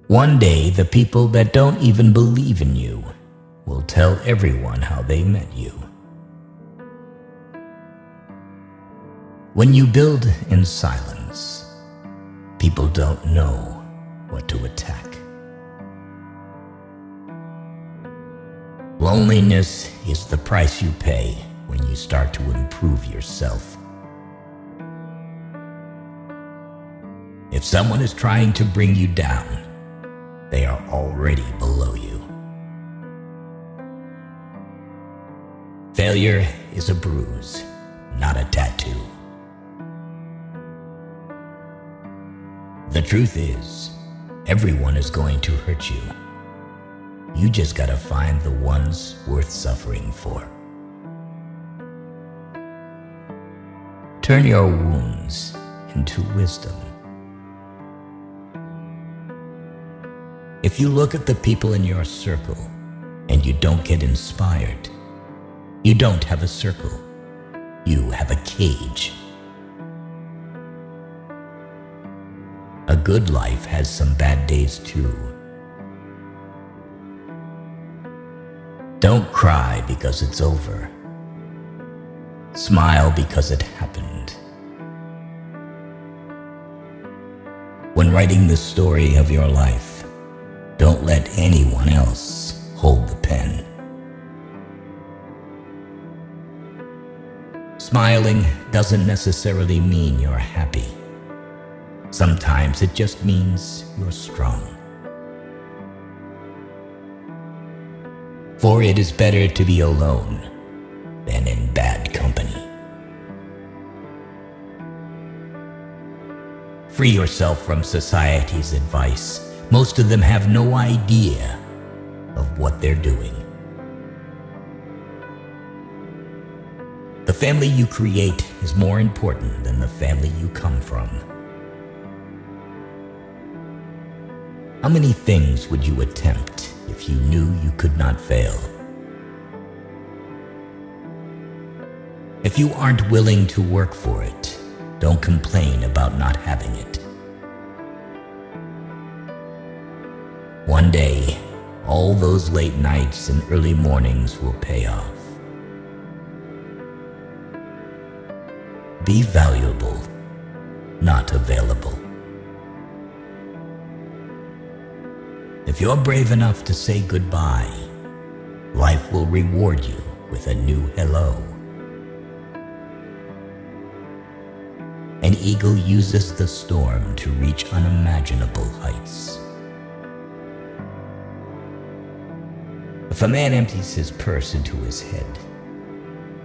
One day, the people that don't even believe in you will tell everyone how they met you. When you build in silence, people don't know what to attack. Loneliness is the price you pay when you start to improve yourself. If someone is trying to bring you down, they are already below you. Failure is a bruise, not a tattoo. The truth is, everyone is going to hurt you. You just gotta find the ones worth suffering for. Turn your wounds into wisdom. If you look at the people in your circle and you don't get inspired, you don't have a circle, you have a cage. A good life has some bad days too. Don't cry because it's over. Smile because it happened. When writing the story of your life, don't let anyone else hold the pen. Smiling doesn't necessarily mean you're happy. Sometimes it just means you're strong. For it is better to be alone than in bad company. Free yourself from society's advice. Most of them have no idea of what they're doing. The family you create is more important than the family you come from. How many things would you attempt if you knew you could not fail? If you aren't willing to work for it, don't complain about not having it. One day, all those late nights and early mornings will pay off. Be valuable, not available. If you're brave enough to say goodbye, life will reward you with a new hello. An eagle uses the storm to reach unimaginable heights. If a man empties his purse into his head,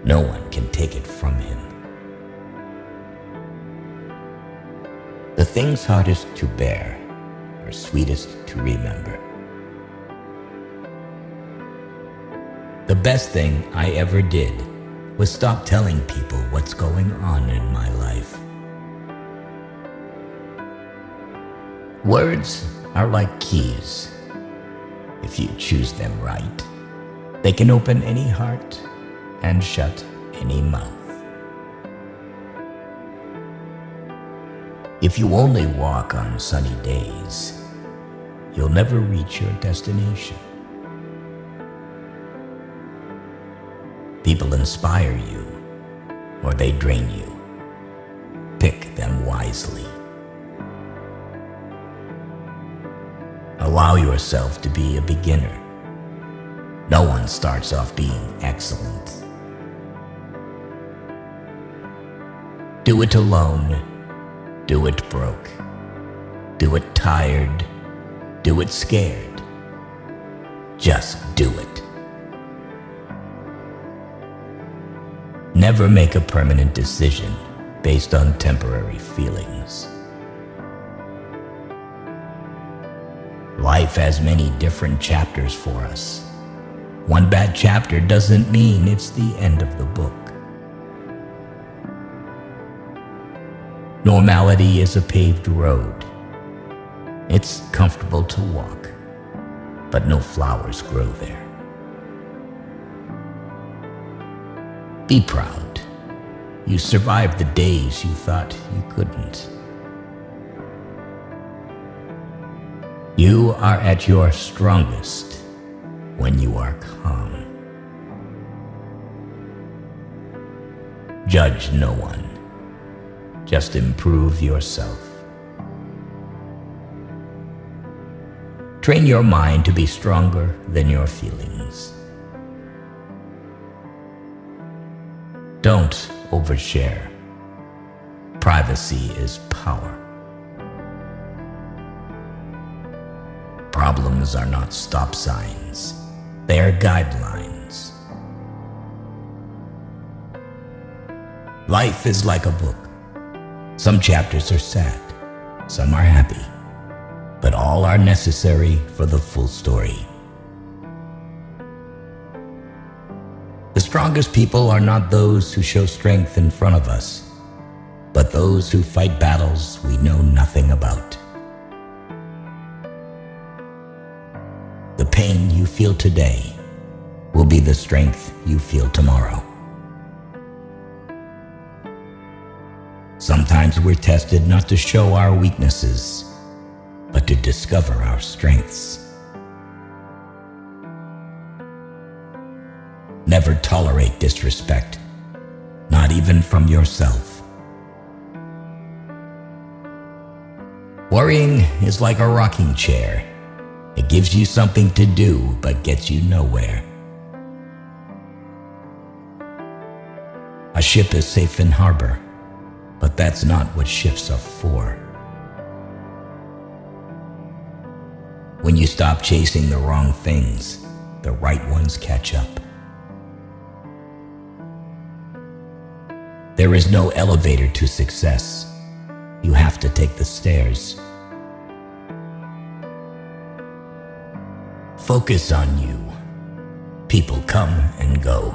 no one can take it from him. The things hardest to bear are sweetest to remember. The best thing I ever did was stop telling people what's going on in my life. Words are like keys. If you choose them right, they can open any heart and shut any mouth. If you only walk on sunny days, you'll never reach your destination. People inspire you, or they drain you. Pick them wisely. Allow yourself to be a beginner. No one starts off being excellent. Do it alone. Do it broke. Do it tired. Do it scared. Just do it. Never make a permanent decision based on temporary feelings. Life has many different chapters for us. One bad chapter doesn't mean it's the end of the book. Normality is a paved road. It's comfortable to walk, but no flowers grow there. Be proud. You survived the days you thought you couldn't. You are at your strongest when you are calm. Judge no one. Just improve yourself. Train your mind to be stronger than your feelings. Don't overshare. Privacy is power. Problems are not stop signs. They are guidelines. Life is like a book. Some chapters are sad, some are happy, but all are necessary for the full story. The strongest people are not those who show strength in front of us, but those who fight battles we know nothing about. The pain you feel today will be the strength you feel tomorrow. Sometimes we're tested not to show our weaknesses, but to discover our strengths. Never tolerate disrespect, not even from yourself. Worrying is like a rocking chair. It gives you something to do, but gets you nowhere. A ship is safe in harbor, but that's not what ships are for. When you stop chasing the wrong things, the right ones catch up. There is no elevator to success. You have to take the stairs. Focus on you. People come and go.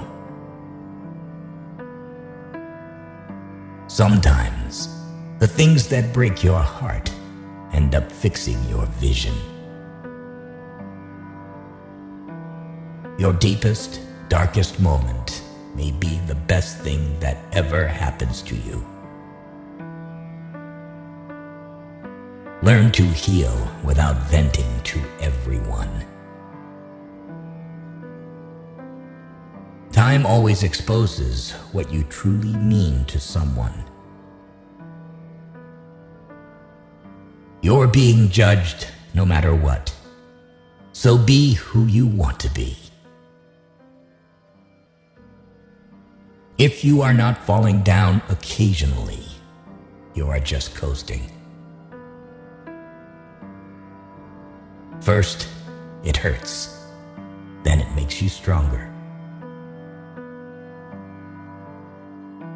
Sometimes, the things that break your heart end up fixing your vision. Your deepest, darkest moment may be the best thing that ever happens to you. Learn to heal without venting to everyone. Time always exposes what you truly mean to someone. You're being judged no matter what, so be who you want to be. If you are not falling down occasionally, you are just coasting. First, it hurts, then it makes you stronger.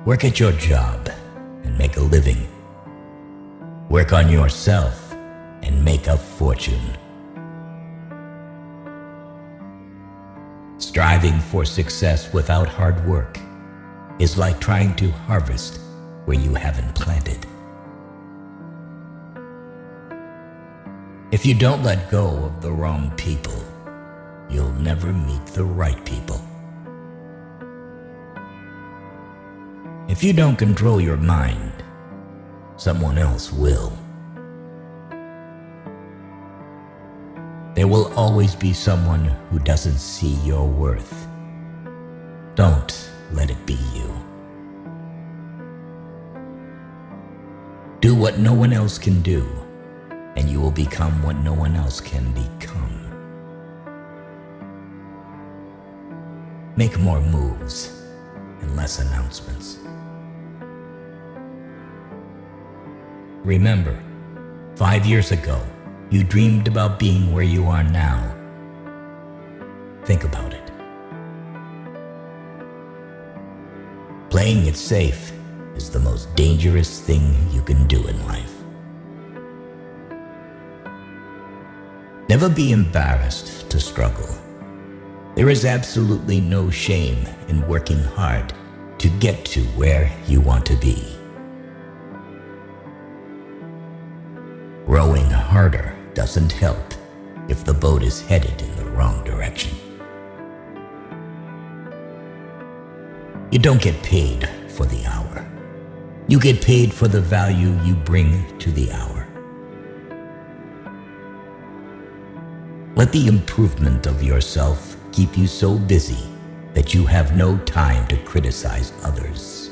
Work at your job and make a living. Work on yourself and make a fortune. Striving for success without hard work is like trying to harvest where you haven't planted. If you don't let go of the wrong people, you'll never meet the right people. If you don't control your mind, someone else will. There will always be someone who doesn't see your worth. Don't let it be you. Do what no one else can do, and you will become what no one else can become. Make more moves and less announcements. Remember, 5 years ago, you dreamed about being where you are now. Think about it. Playing it safe is the most dangerous thing you can do in life. Never be embarrassed to struggle. There is absolutely no shame in working hard to get to where you want to be. Rowing harder doesn't help if the boat is headed in the wrong direction. You don't get paid for the hour. You get paid for the value you bring to the hour. Let the improvement of yourself keep you so busy that you have no time to criticize others.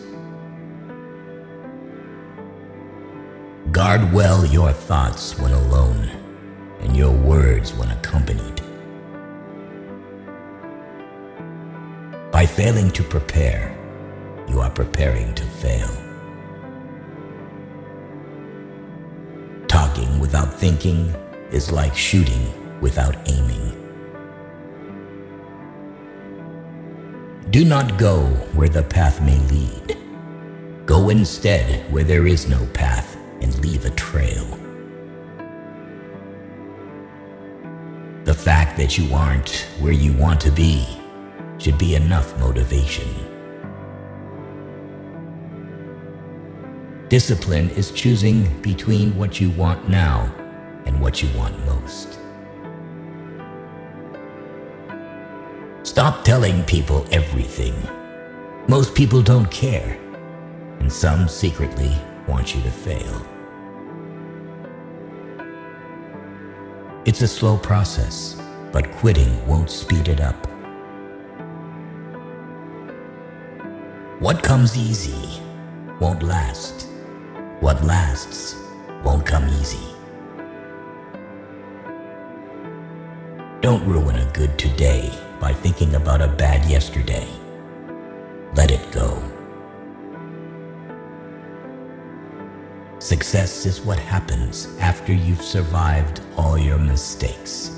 Guard well your thoughts when alone and your words when accompanied. By failing to prepare, you are preparing to fail. Talking without thinking is like shooting without aiming. Do not go where the path may lead. Go instead where there is no path and leave a trail. The fact that you aren't where you want to be should be enough motivation. Discipline is choosing between what you want now and what you want most. Stop telling people everything. Most people don't care, and some secretly want you to fail. It's a slow process, but quitting won't speed it up. What comes easy won't last. What lasts won't come easy. Don't ruin a good today by thinking about a bad yesterday. Let it go. Success is what happens after you've survived all your mistakes.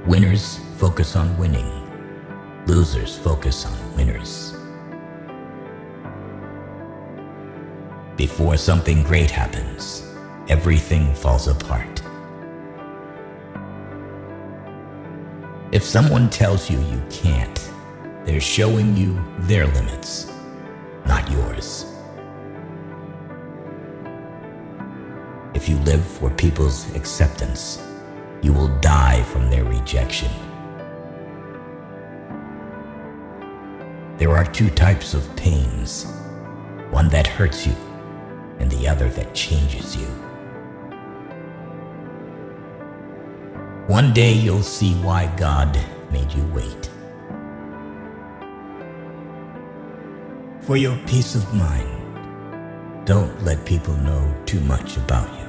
Winners focus on winning. Losers focus on winners. Before something great happens, everything falls apart. If someone tells you you can't, they're showing you their limits, not yours. If you live for people's acceptance, you will die from their rejection. There are two types of pains, one that hurts you and the other that changes you. One day you'll see why God made you wait. For your peace of mind, don't let people know too much about you.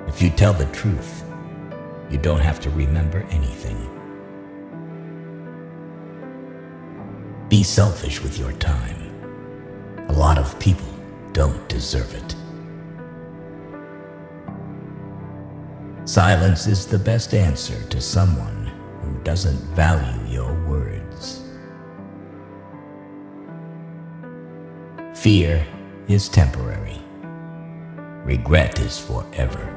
If you tell the truth, you don't have to remember anything. Be selfish with your time. A lot of people don't deserve it. Silence is the best answer to someone who doesn't value your words. Fear is temporary. Regret is forever.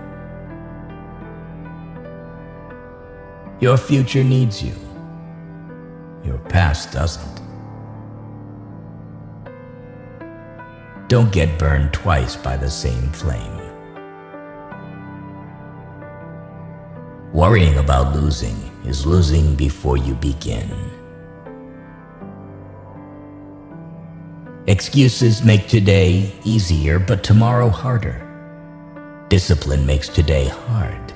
Your future needs you. Your past doesn't. Don't get burned twice by the same flame. Worrying about losing is losing before you begin. Excuses make today easier, but tomorrow harder. Discipline makes today hard,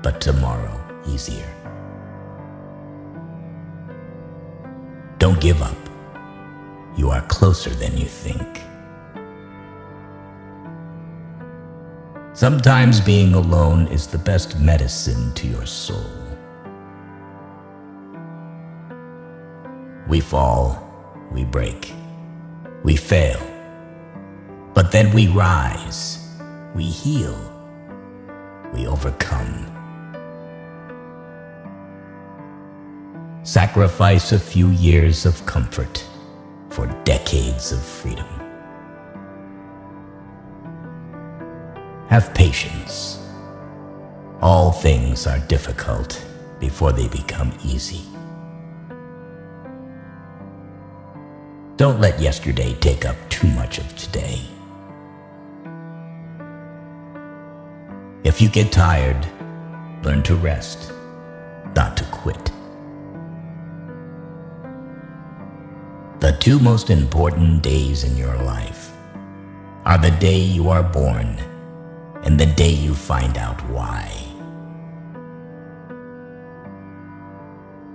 but tomorrow easier. Don't give up. You are closer than you think. Sometimes being alone is the best medicine to your soul. We fall, we break, we fail, but then we rise, we heal, we overcome. Sacrifice a few years of comfort for decades of freedom. Have patience. All things are difficult before they become easy. Don't let yesterday take up too much of today. If you get tired, learn to rest, not to quit. The two most important days in your life are the day you are born and the day you find out why.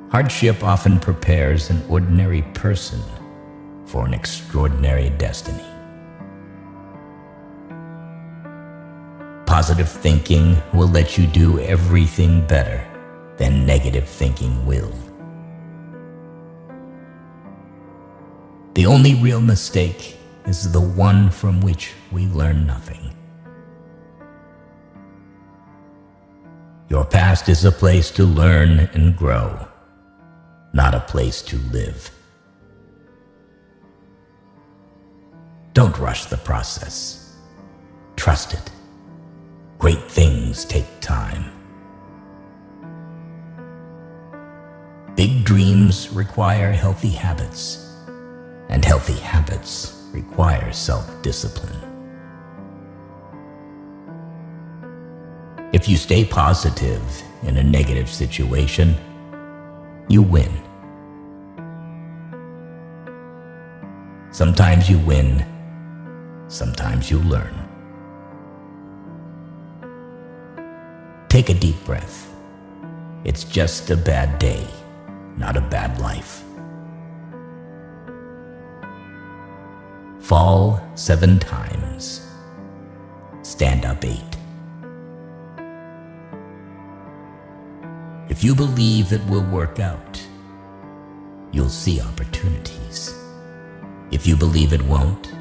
Hardship often prepares an ordinary person for an extraordinary destiny. Positive thinking will let you do everything better than negative thinking will. The only real mistake is the one from which we learn nothing. Your past is a place to learn and grow, not a place to live. Don't rush the process. Trust it. Great things take time. Big dreams require healthy habits, and healthy habits require self-discipline. If you stay positive in a negative situation, you win. Sometimes you win, sometimes you learn. Take a deep breath. It's just a bad day, not a bad life. Fall 7 times. Stand up 8. If you believe it will work out, you'll see opportunities. If you believe it won't,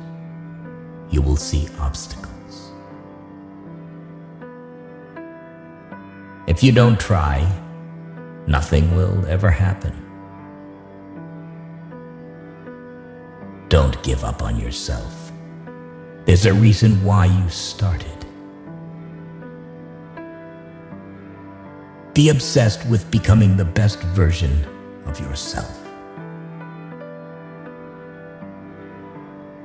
you will see obstacles. If you don't try, nothing will ever happen. Don't give up on yourself. There's a reason why you started. Be obsessed with becoming the best version of yourself.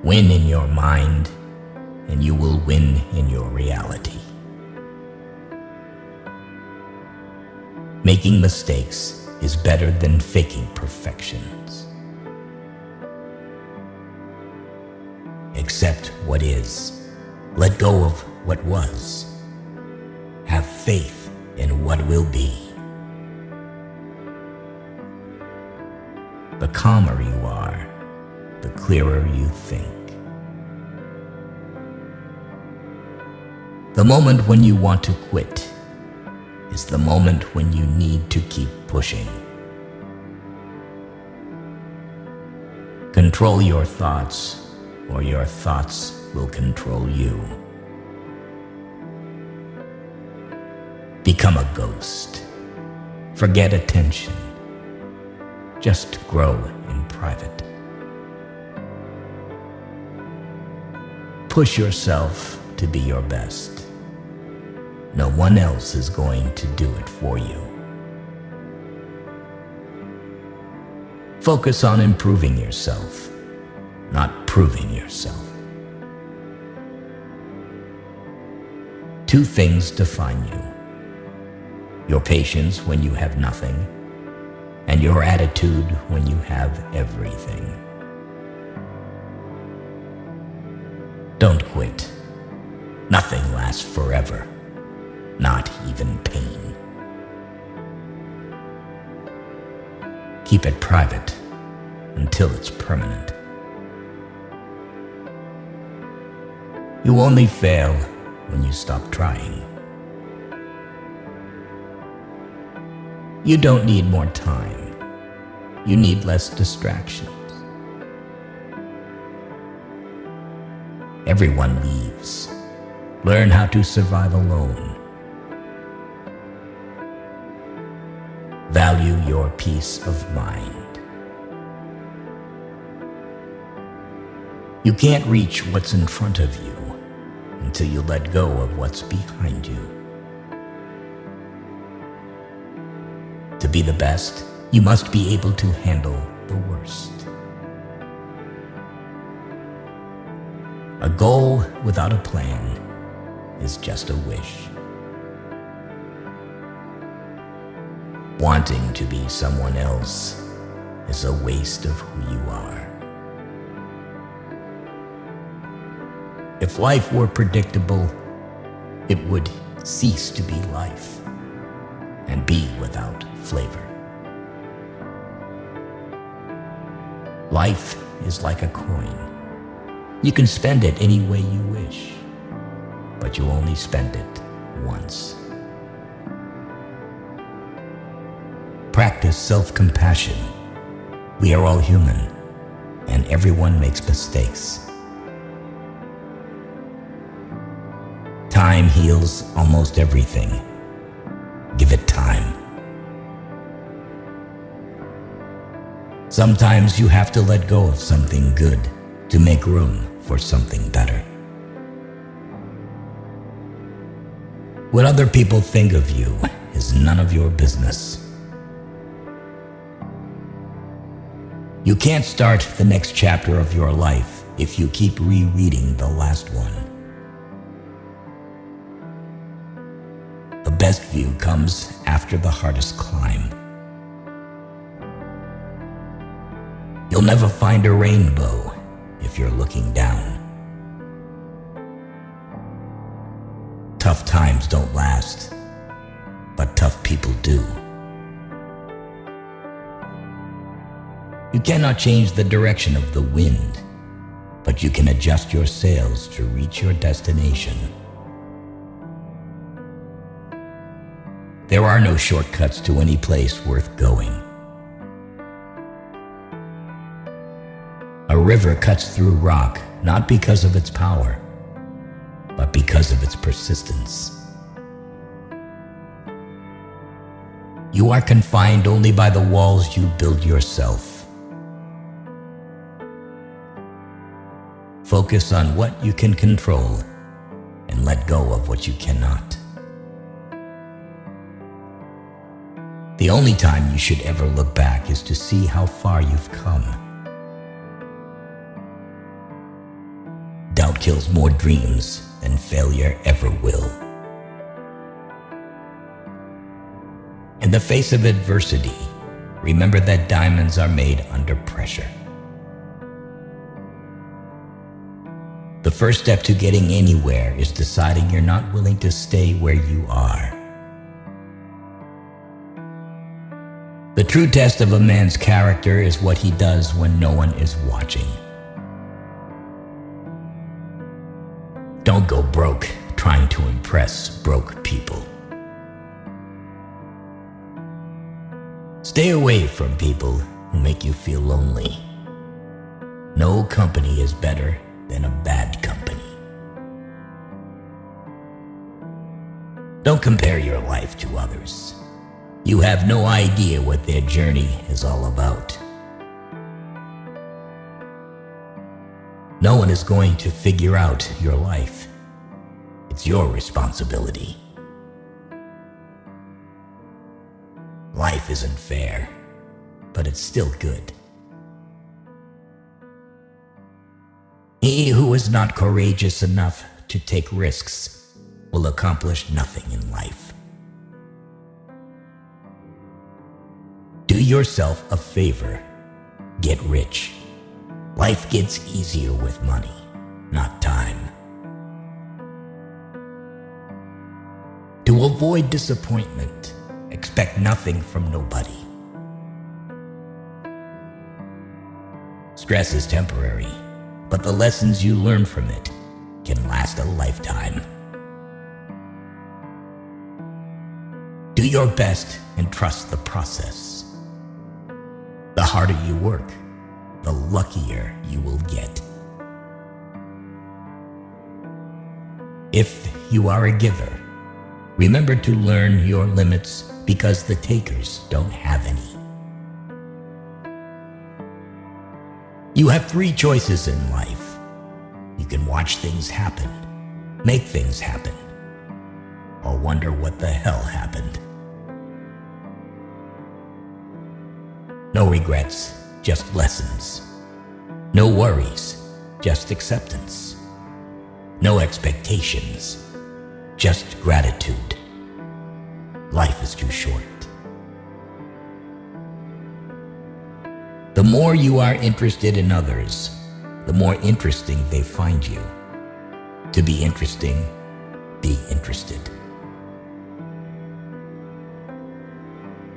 Win in your mind, and you will win in your reality. Making mistakes is better than faking perfections. Accept what is. Let go of what was. Have faith in what will be. The calmer you are, the clearer you think. The moment when you want to quit is the moment when you need to keep pushing. Control your thoughts, or your thoughts will control you. Become a ghost. Forget attention. Just grow in private. Push yourself to be your best. No one else is going to do it for you. Focus on improving yourself, not proving yourself. 2 things define you: your patience when you have nothing, and your attitude when you have everything. Don't quit. Nothing lasts forever. Not even pain. Keep it private until it's permanent. You only fail when you stop trying. You don't need more time. You need less distractions. Everyone leaves. Learn how to survive alone. Value your peace of mind. You can't reach what's in front of you until you let go of what's behind you. To be the best, you must be able to handle the worst. A goal without a plan is just a wish. Wanting to be someone else is a waste of who you are. If life were predictable, it would cease to be life and be without flavor. Life is like a coin. You can spend it any way you wish, but you only spend it once. Practice self-compassion. We are all human, and everyone makes mistakes. Time heals almost everything. Give it time. Sometimes you have to let go of something good to make room for something better. What other people think of you is none of your business. You can't start the next chapter of your life if you keep rereading the last one. The best view comes after the hardest climb. You'll never find a rainbow if you're looking down. Tough times don't last, but tough people do. You cannot change the direction of the wind, but you can adjust your sails to reach your destination. There are no shortcuts to any place worth going. A river cuts through rock not because of its power, but because of its persistence. You are confined only by the walls you build yourself. Focus on what you can control and let go of what you cannot. The only time you should ever look back is to see how far you've come. Doubt kills more dreams than failure ever will. In the face of adversity, remember that diamonds are made under pressure. The first step to getting anywhere is deciding you're not willing to stay where you are. The true test of a man's character is what he does when no one is watching. Don't go broke trying to impress broke people. Stay away from people who make you feel lonely. No company is better than a bad company. Don't compare your life to others. You have no idea what their journey is all about. No one is going to figure out your life. It's your responsibility. Life isn't fair, but it's still good. He who is not courageous enough to take risks will accomplish nothing in life. Do yourself a favor. Get rich. Life gets easier with money, not time. To avoid disappointment, expect nothing from nobody. Stress is temporary, but the lessons you learn from it can last a lifetime. Do your best and trust the process. The harder you work, the luckier you will get. If you are a giver, remember to learn your limits because the takers don't have any. You have 3 choices in life. You can watch things happen, make things happen, or wonder what the hell happened. No regrets, just lessons. No worries, just acceptance. No expectations, just gratitude. Life is too short. The more you are interested in others, the more interesting they find you. To be interesting, be interested.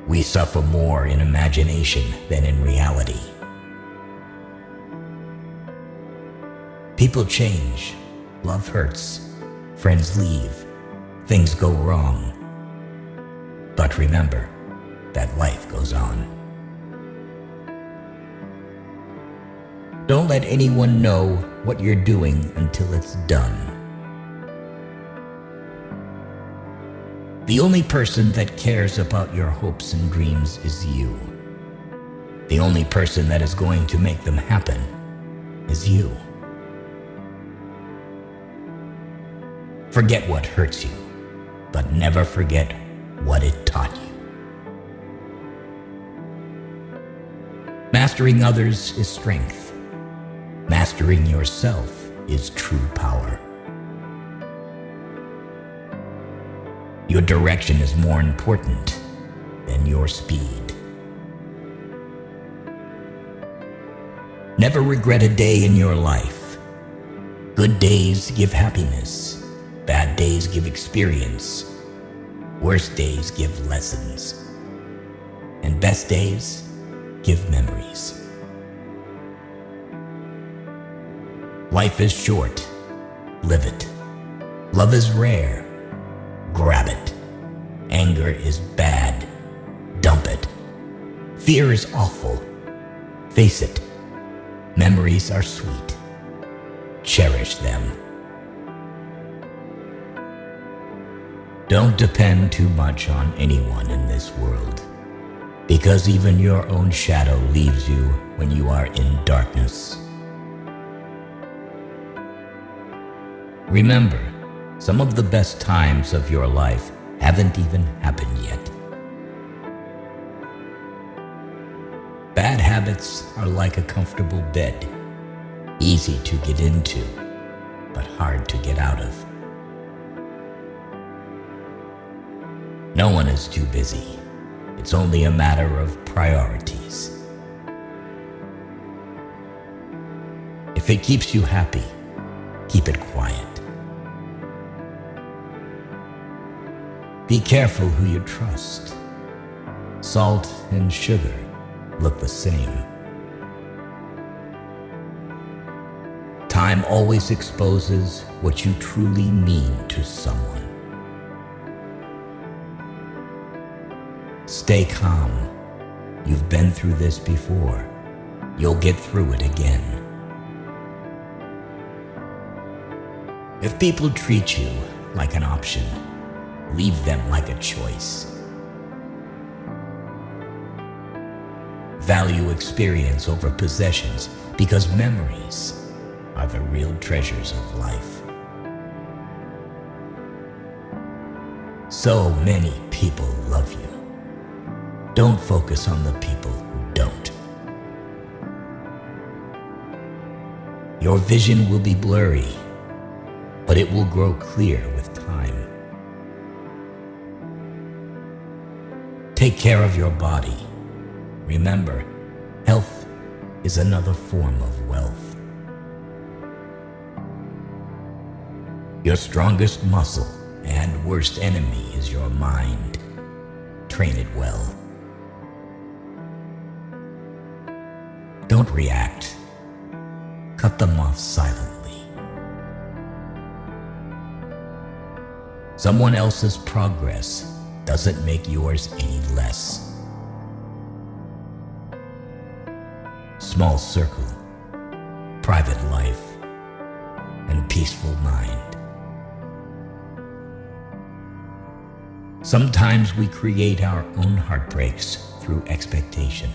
We suffer more in imagination than in reality. People change, love hurts, friends leave, things go wrong. But remember that life goes on. Don't let anyone know what you're doing until it's done. The only person that cares about your hopes and dreams is you. The only person that is going to make them happen is you. Forget what hurts you, but never forget what it taught you. Mastering others is strength. Mastering yourself is true power. Your direction is more important than your speed. Never regret a day in your life. Good days give happiness. Bad days give experience. Worst days give lessons. And best days give memories. Life is short. Live it. Love is rare. Grab it. Anger is bad. Dump it. Fear is awful. Face it. Memories are sweet. Cherish them. Don't depend too much on anyone in this world, because even your own shadow leaves you when you are in darkness. Remember, some of the best times of your life haven't even happened yet. Bad habits are like a comfortable bed, easy to get into, but hard to get out of. No one is too busy. It's only a matter of priorities. If it keeps you happy, keep it quiet. Be careful who you trust. Salt and sugar look the same. Time always exposes what you truly mean to someone. Stay calm. You've been through this before. You'll get through it again. If people treat you like an option, leave them like a choice. Value experience over possessions, because memories are the real treasures of life. So many people love you. Don't focus on the people who don't. Your vision will be blurry, but it will grow clear with time. Take care of your body. Remember, health is another form of wealth. Your strongest muscle and worst enemy is your mind. Train it well. Don't react. Cut them off silently. Someone else's progress doesn't make yours any less. Small circle, private life, and peaceful mind. Sometimes we create our own heartbreaks through expectation.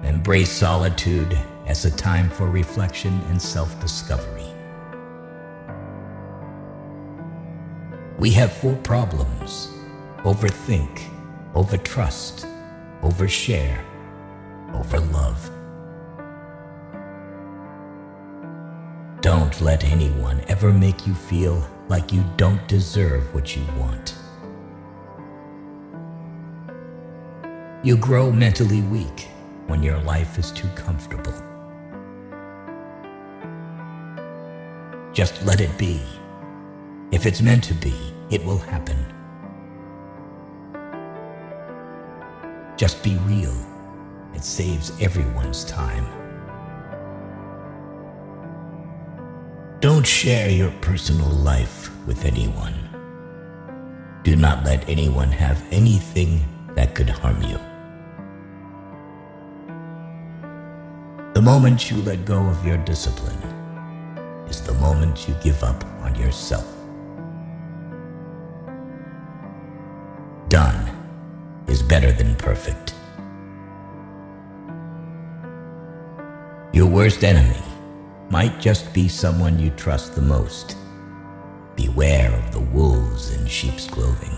Embrace solitude as a time for reflection and self-discovery. We have 4 problems: overthink, overtrust, overshare, overlove. Don't let anyone ever make you feel like you don't deserve what you want. You grow mentally weak when your life is too comfortable. Just let it be. If it's meant to be, it will happen. Just be real. It saves everyone's time. Don't share your personal life with anyone. Do not let anyone have anything that could harm you. The moment you let go of your discipline is the moment you give up on yourself. Done is better than perfect. Your worst enemy might just be someone you trust the most. Beware of the wolves in sheep's clothing.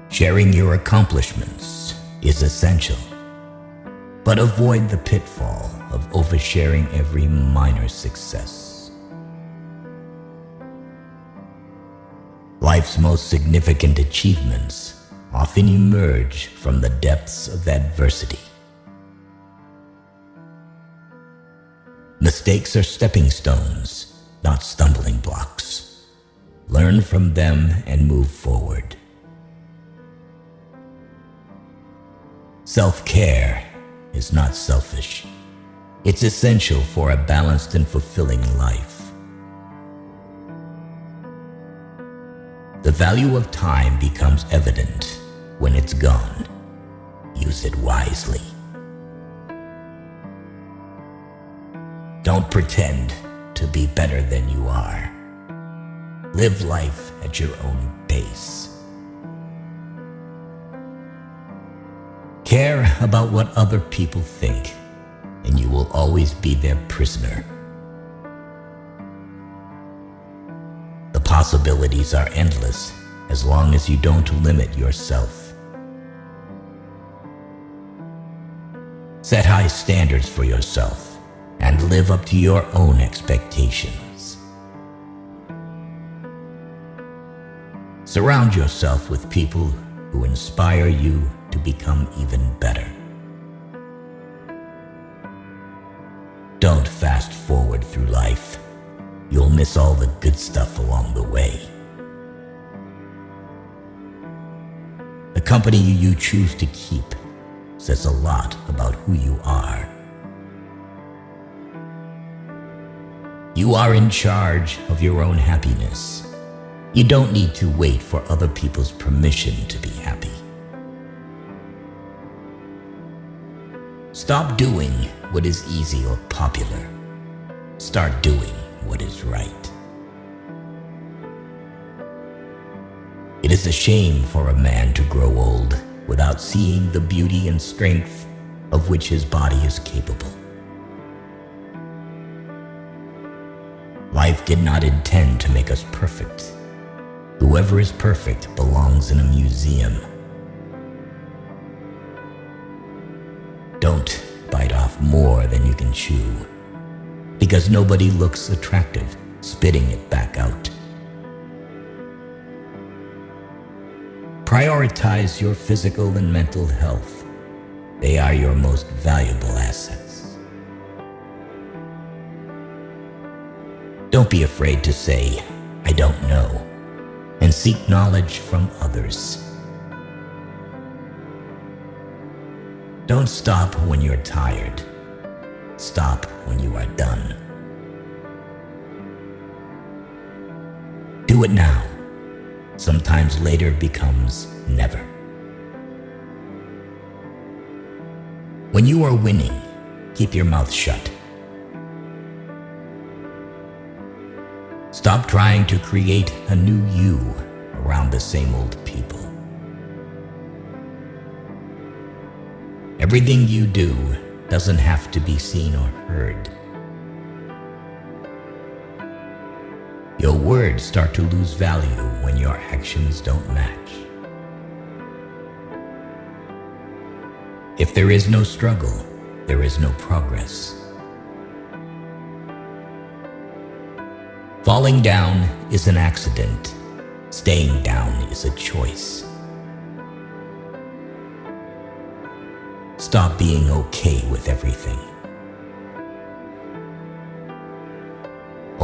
Sharing your accomplishments is essential, but avoid the pitfall of oversharing every minor success. Life's most significant achievements often emerge from the depths of adversity. Mistakes are stepping stones, not stumbling blocks. Learn from them and move forward. Self-care is not selfish. It's essential for a balanced and fulfilling life. The value of time becomes evident when it's gone. Use it wisely. Don't pretend to be better than you are. Live life at your own pace. Care about what other people think, and you will always be their prisoner. The possibilities are endless as long as you don't limit yourself. Set high standards for yourself and live up to your own expectations. Surround yourself with people who inspire you to become even better. Don't fast forward through life. You'll miss all the good stuff along the way. The company you choose to keep says a lot about who you are. You are in charge of your own happiness. You don't need to wait for other people's permission to be happy. Stop doing what is easy or popular. Start doing what is right. It is a shame for a man to grow old without seeing the beauty and strength of which his body is capable. Life did not intend to make us perfect. Whoever is perfect belongs in a museum. Don't bite off more than you can chew, because nobody looks attractive spitting it back out. Prioritize your physical and mental health. They are your most valuable assets. Don't be afraid to say, "I don't know," and seek knowledge from others. Don't stop when you're tired. Stop when you are done. Do it now. Sometimes later becomes never. When you are winning, keep your mouth shut. Stop trying to create a new you around the same old people. Everything you do doesn't have to be seen or heard. Your words start to lose value when your actions don't match. If there is no struggle, there is no progress. Falling down is an accident. Staying down is a choice. Stop being okay with everything.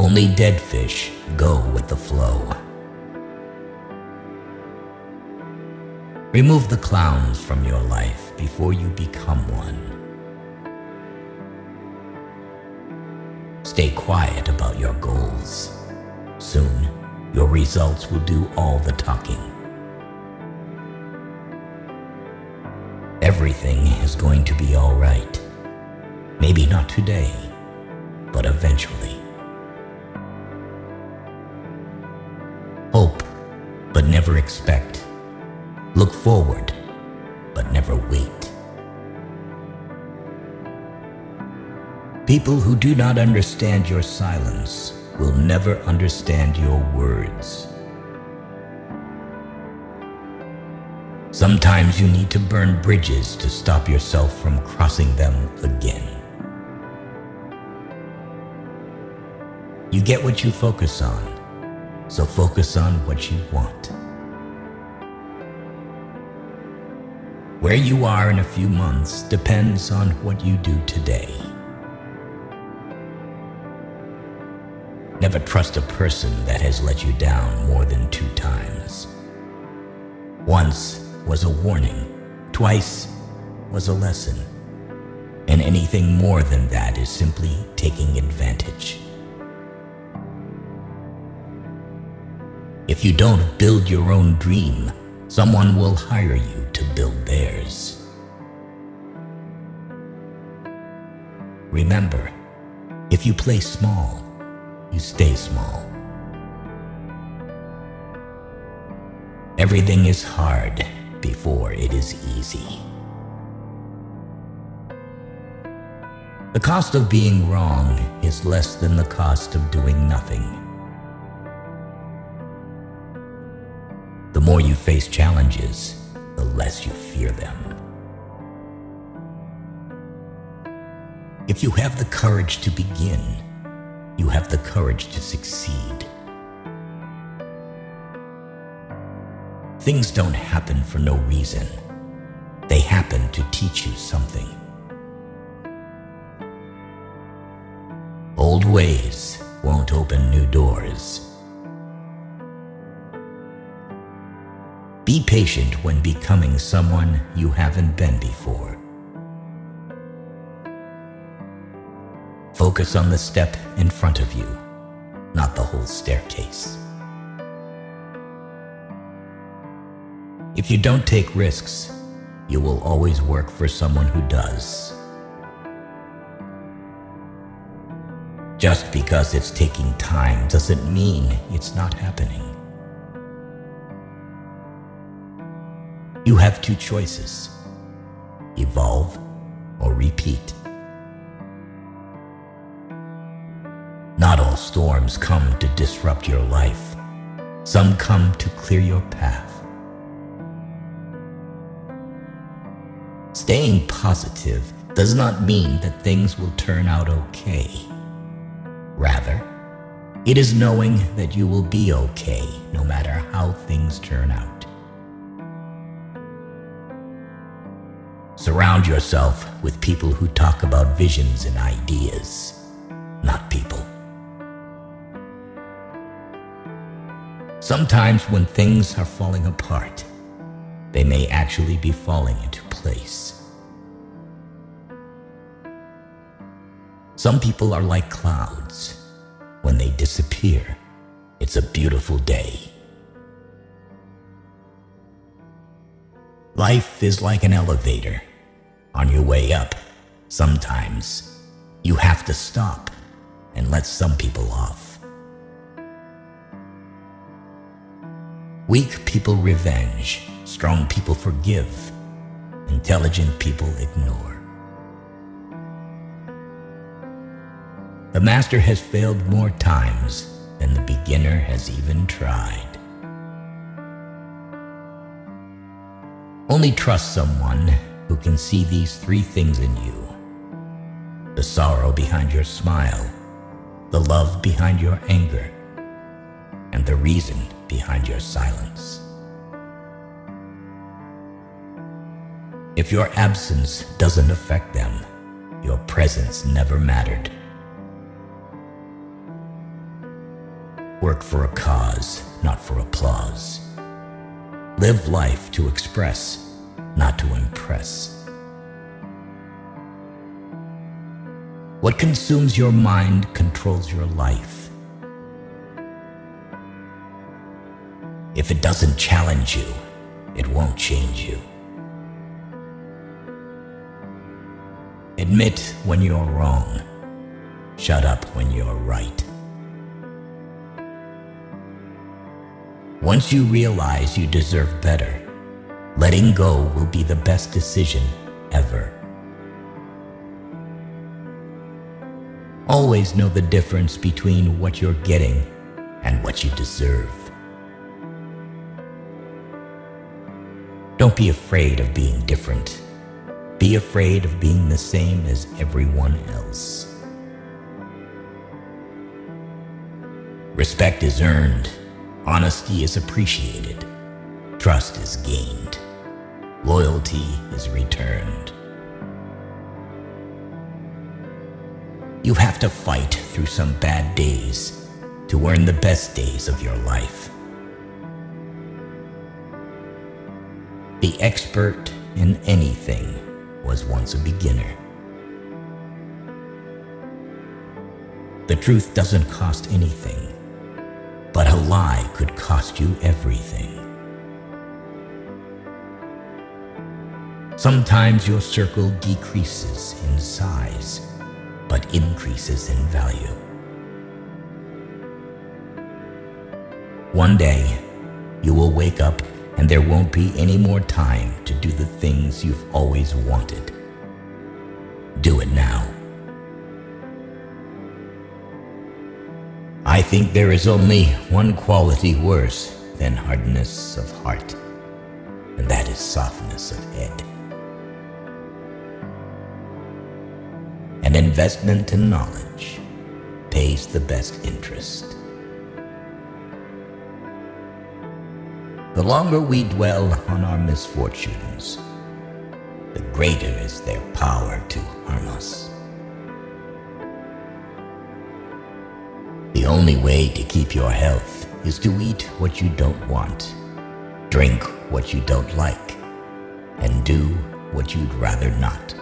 Only dead fish go with the flow. Remove the clowns from your life before you become one. Stay quiet about your goals. Soon, your results will do all the talking. Everything is going to be all right. Maybe not today, but eventually. Hope, but never expect. Look forward, but never wait. People who do not understand your silence will never understand your words. Sometimes you need to burn bridges to stop yourself from crossing them again. You get what you focus on, so focus on what you want. Where you are in a few months depends on what you do today. Never trust a person that has let you down more than 2 times. Once was a warning, twice was a lesson, and anything more than that is simply taking advantage. If you don't build your own dream, someone will hire you to build theirs. Remember, if you play small, you stay small. Everything is hard before it is easy. The cost of being wrong is less than the cost of doing nothing. The more you face challenges, the less you fear them. If you have the courage to begin, you have the courage to succeed. Things don't happen for no reason. They happen to teach you something. Old ways won't open new doors. Be patient when becoming someone you haven't been before. Focus on the step in front of you, not the whole staircase. If you don't take risks, you will always work for someone who does. Just because it's taking time doesn't mean it's not happening. You have 2 choices: evolve or repeat. Not all storms come to disrupt your life. Some come to clear your path. Staying positive does not mean that things will turn out okay. Rather, it is knowing that you will be okay no matter how things turn out. Surround yourself with people who talk about visions and ideas, not people. Sometimes when things are falling apart, they may actually be falling into place. Some people are like clouds. When they disappear, it's a beautiful day. Life is like an elevator. On your way up, sometimes you have to stop and let some people off. Weak people revenge, strong people forgive, intelligent people ignore. The master has failed more times than the beginner has even tried. Only trust someone who can see these 3 things in you: the sorrow behind your smile, the love behind your anger, and the reason behind your silence. If your absence doesn't affect them, your presence never mattered. Work for a cause, not for applause. Live life to express, not to impress. What consumes your mind controls your life. If it doesn't challenge you, it won't change you. Admit when you're wrong. Shut up when you're right. Once you realize you deserve better, letting go will be the best decision ever. Always know the difference between what you're getting and what you deserve. Don't be afraid of being different. Be afraid of being the same as everyone else. Respect is earned. Honesty is appreciated. Trust is gained. Loyalty is returned. You have to fight through some bad days to earn the best days of your life. The expert in anything was once a beginner. The truth doesn't cost anything, but a lie could cost you everything. Sometimes your circle decreases in size, but increases in value. One day, you will wake up and there won't be any more time to do the things you've always wanted. Do it now. I think there is only one quality worse than hardness of heart, and that is softness of head. An investment in knowledge pays the best interest. The longer we dwell on our misfortunes, the greater is their power to harm us. The only way to keep your health is to eat what you don't want, drink what you don't like, and do what you'd rather not.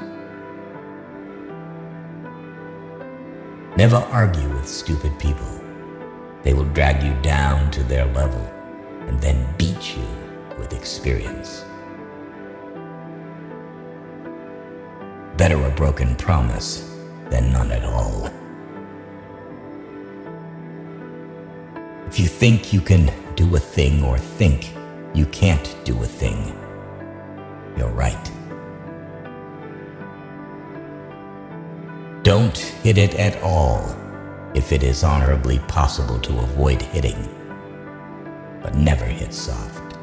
Never argue with stupid people. They will drag you down to their level and then beat you with experience. Better a broken promise than none at all. If you think you can do a thing or think you can't do a thing, you're right. Don't hit it at all if it is honorably possible to avoid hitting, but never hit soft.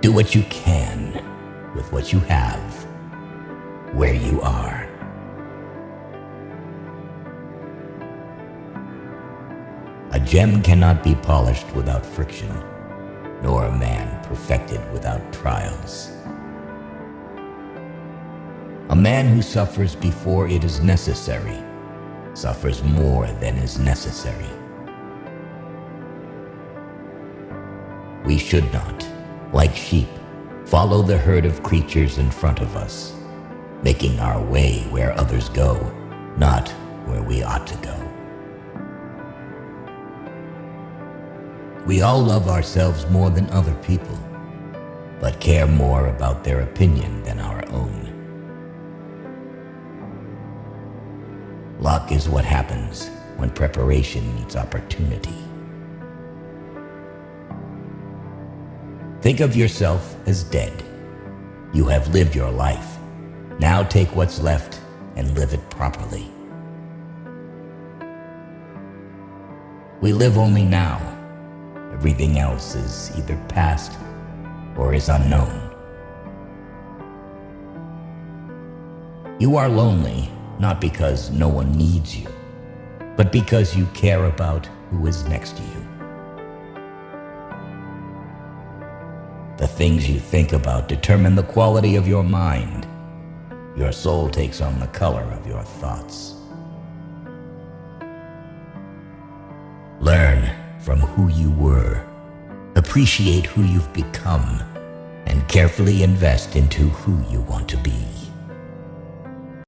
Do what you can with what you have, where you are. A gem cannot be polished without friction, nor a man perfected without trials. A man who suffers before it is necessary suffers more than is necessary. We should not, like sheep, follow the herd of creatures in front of us, making our way where others go, not where we ought to go. We all love ourselves more than other people, but care more about their opinion than our own. Luck is what happens when preparation meets opportunity. Think of yourself as dead. You have lived your life. Now take what's left and live it properly. We live only now. Everything else is either past or is unknown. You are lonely, not because no one needs you, but because you care about who is next to you. The things you think about determine the quality of your mind. Your soul takes on the color of your thoughts. Learn from who you were, appreciate who you've become, and carefully invest into who you want to be.